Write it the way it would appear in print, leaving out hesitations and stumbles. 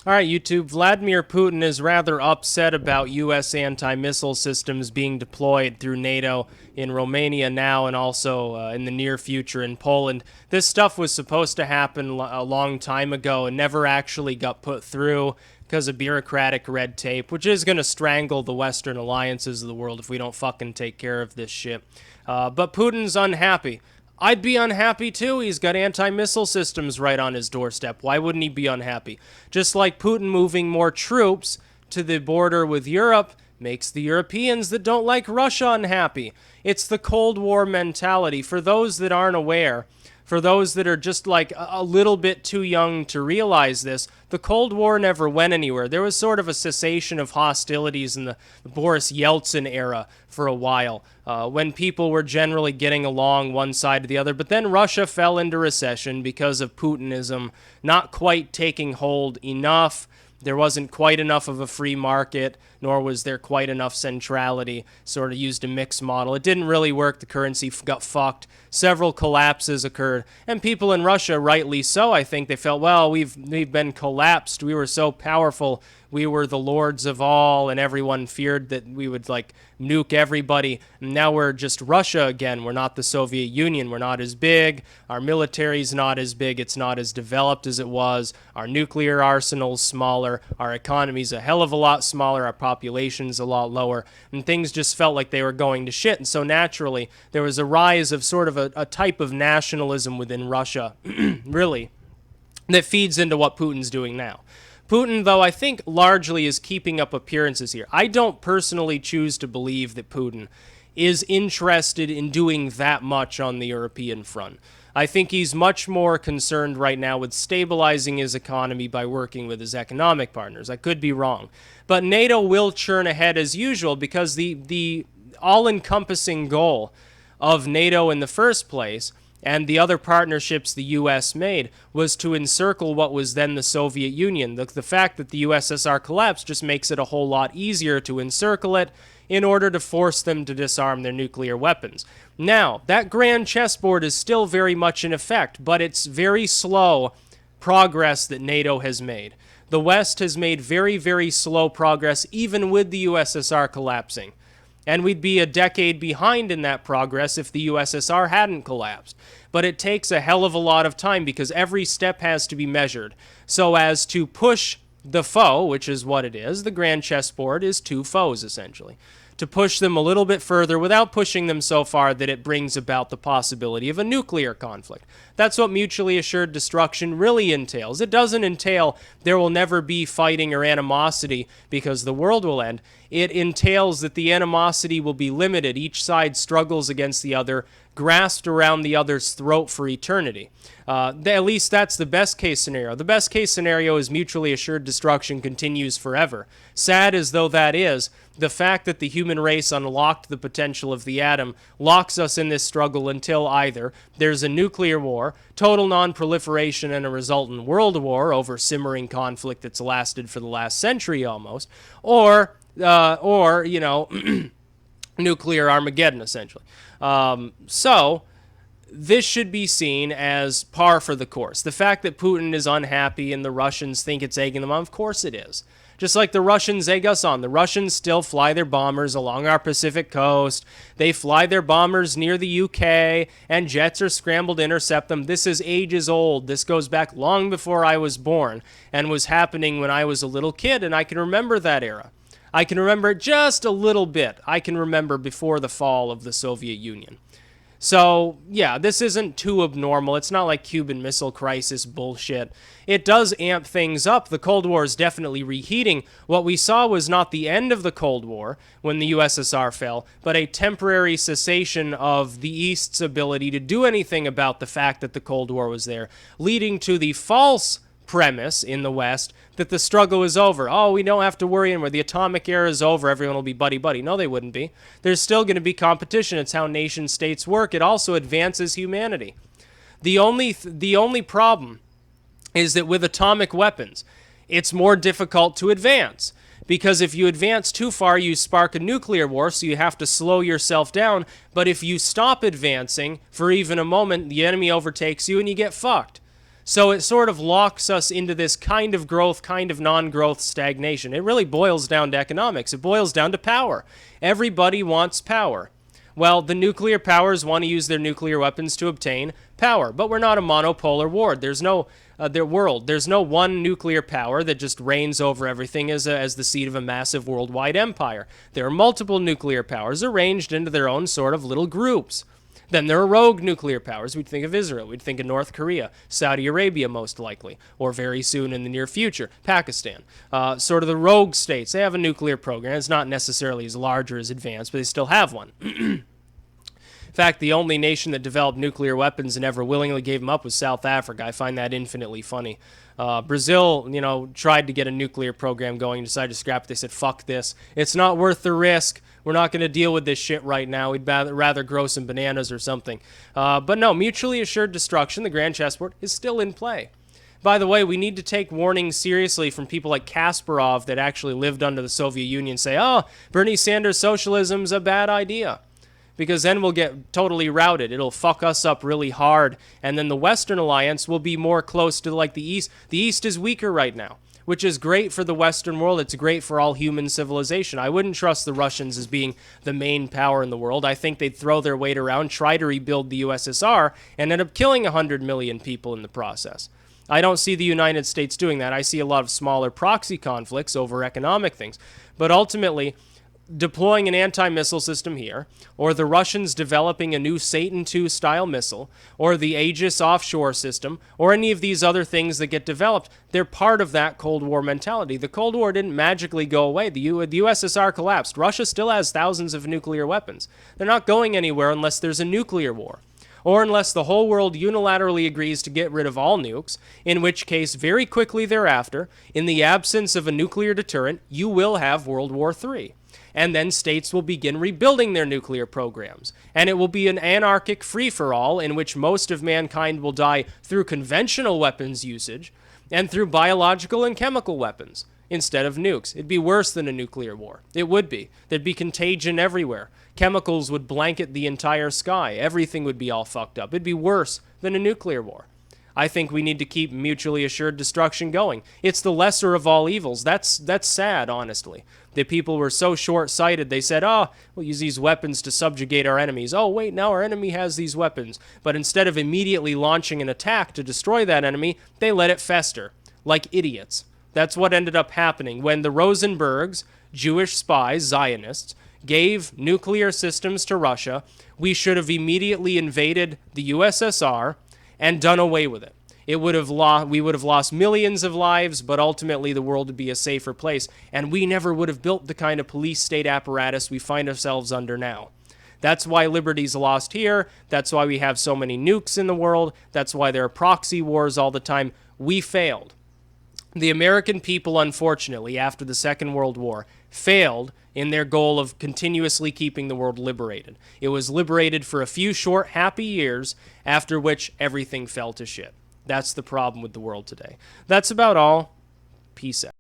All right, YouTube. Vladimir Putin is rather upset about U.S. anti-missile systems being deployed through NATO in Romania now and also in the near future in Poland. This stuff was supposed to happen a long time ago and never actually got put through because of bureaucratic red tape, which is going to strangle the Western alliances of the world if we don't fucking take care of this shit. But Putin's unhappy. I'd be unhappy too. He's got anti-missile systems right on his doorstep. Why wouldn't he be unhappy? Just like Putin moving more troops to the border with Europe makes the Europeans that don't like Russia unhappy. It's the Cold War mentality. For those that aren't aware, for those that are just like a little bit too young to realize this, the Cold War never went anywhere. There was sort of a cessation of hostilities in the Boris Yeltsin era for a while, when people were generally getting along one side or the other. But then Russia fell into recession because of Putinism not quite taking hold enough. There wasn't quite enough of a free market, nor was there quite enough centrality, sort of used a mixed model. It didn't really work. The currency got fucked. Several collapses occurred. And people in Russia, rightly so, I think, they felt, well, we've been collapsed. We were so powerful. We were the lords of all, and everyone feared that we would, like, nuke everybody. And now we're just Russia again. We're not the Soviet Union. We're not as big. Our military's not as big. It's not as developed as it was. Our nuclear arsenal's smaller. Our economy's a hell of a lot smaller. Our population's a lot lower. And things just felt like they were going to shit. And so naturally, there was a rise of sort of a type of nationalism within Russia, really, that feeds into what Putin's doing now. Putin, though, I think largely is keeping up appearances here. I don't personally choose to believe that Putin is interested in doing that much on the European front. I think he's much more concerned right now with stabilizing his economy by working with his economic partners. I could be wrong. But NATO will churn ahead as usual because the all-encompassing goal of NATO in the first place and the other partnerships the U.S. made was to encircle what was then the Soviet Union. The fact that the USSR collapsed just makes it a whole lot easier to encircle it in order to force them to disarm their nuclear weapons. Now, that grand chessboard is still very much in effect, but it's very slow progress that NATO has made. The West has made very, very slow progress, even with the USSR collapsing. And we'd be a decade behind in that progress if the USSR hadn't collapsed. But it takes a hell of a lot of time because every step has to be measured so as to push the foe, which is what it is. The grand chessboard is two foes, essentially. To push them a little bit further without pushing them so far that it brings about the possibility of a nuclear conflict. That's what mutually assured destruction really entails. It doesn't entail there will never be fighting or animosity because the world will end. It entails that the animosity will be limited. Each side struggles against the other, grasped around the other's throat for eternity. At least that's the best case scenario. The best case scenario is mutually assured destruction continues forever. Sad as though that is, the fact that the human race unlocked the potential of the atom locks us in this struggle until either there's a nuclear war, total non-proliferation, and a resultant world war over simmering conflict that's lasted for the last century almost, or you know, nuclear Armageddon, essentially. So this should be seen as par for the course. The fact that Putin is unhappy and the Russians think it's egging them on, of course it is. Just like the Russians egg us on. The Russians still fly their bombers along our Pacific coast. They fly their bombers near the UK, and jets are scrambled to intercept them. This is ages old. This goes back long before I was born and was happening when I was a little kid, and I can remember that era. I can remember it just a little bit. I can remember before the fall of the Soviet Union. So, yeah, this isn't too abnormal. It's not like Cuban Missile Crisis bullshit. It does amp things up. The Cold War is definitely reheating. What we saw was not the end of the Cold War when the USSR fell, but a temporary cessation of the East's ability to do anything about the fact that the Cold War was there, leading to the false premise in the West that the struggle is over. Oh, we don't have to worry anymore. The atomic era is over. Everyone will be buddy-buddy. No, they wouldn't be. There's still going to be competition. It's how nation states work. It also advances humanity. The only problem is that with atomic weapons, it's more difficult to advance. Because if you advance too far, you spark a nuclear war, so you have to slow yourself down. But if you stop advancing for even a moment, the enemy overtakes you and you get fucked. So it sort of locks us into this kind of growth, kind of non-growth stagnation. It really boils down to economics. It boils down to power. Everybody wants power. Well, the nuclear powers want to use their nuclear weapons to obtain power, but we're not a monopolar world. There's no There's no one nuclear power that just reigns over everything as the seat of a massive worldwide empire. There are multiple nuclear powers arranged into their own sort of little groups. Then there are rogue nuclear powers. We'd think of Israel. We'd think of North Korea, Saudi Arabia most likely, or very soon in the near future, Pakistan. Sort of the rogue states. They have a nuclear program. It's not necessarily as large or as advanced, but they still have one. In fact, the only nation that developed nuclear weapons and ever willingly gave them up was South Africa. I find that infinitely funny. Brazil, tried to get a nuclear program going, decided to scrap it. They said, fuck this. It's not worth the risk. We're not going to deal with this shit right now. We'd rather grow some bananas or something. But no, mutually assured destruction, the grand chessboard, is still in play. By the way, we need to take warning seriously from people like Kasparov that actually lived under the Soviet Union say, oh, Bernie Sanders socialism's a bad idea. Because then we'll get totally routed. It'll fuck us up really hard. And then the Western alliance will be more close to like the East. The East is weaker right now, which is great for the Western world. It's great for all human civilization. I wouldn't trust the Russians as being the main power in the world. I think they'd throw their weight around, try to rebuild the USSR, and end up killing 100 million people in the process. I don't see the United States doing that. I see a lot of smaller proxy conflicts over economic things. But ultimately, deploying an anti-missile system here, or the Russians developing a new Satan II style missile, or the Aegis offshore system, or any of these other things that get developed, they're part of that Cold War mentality. The Cold War didn't magically go away. The USSR collapsed. Russia still has thousands of nuclear weapons. They're not going anywhere unless there's a nuclear war, or unless the whole world unilaterally agrees to get rid of all nukes, in which case, very quickly thereafter, in the absence of a nuclear deterrent, you will have World War III. And then states will begin rebuilding their nuclear programs. And it will be an anarchic free-for-all in which most of mankind will die through conventional weapons usage and through biological and chemical weapons instead of nukes. It'd be worse than a nuclear war. It would be. There'd be contagion everywhere. Chemicals would blanket the entire sky. Everything would be all fucked up. It'd be worse than a nuclear war. I think we need to keep mutually assured destruction going. It's the lesser of all evils. That's sad, honestly. The people were so short-sighted, they said, oh, we'll use these weapons to subjugate our enemies. Oh, wait, now our enemy has these weapons. But instead of immediately launching an attack to destroy that enemy, they let it fester, like idiots. That's what ended up happening when the Rosenbergs, Jewish spies, Zionists, gave nuclear systems to Russia. We should have immediately invaded the USSR and done away with it. We would have lost millions of lives, but ultimately the world would be a safer place, and we never would have built the kind of police state apparatus we find ourselves under now. That's why liberty's lost here. That's why we have so many nukes in the world. That's why there are proxy wars all the time. We failed. The American people, unfortunately, after the Second World War, failed in their goal of continuously keeping the world liberated. It was liberated for a few short, happy years, after which everything fell to shit. That's the problem with the world today. That's about all. Peace out.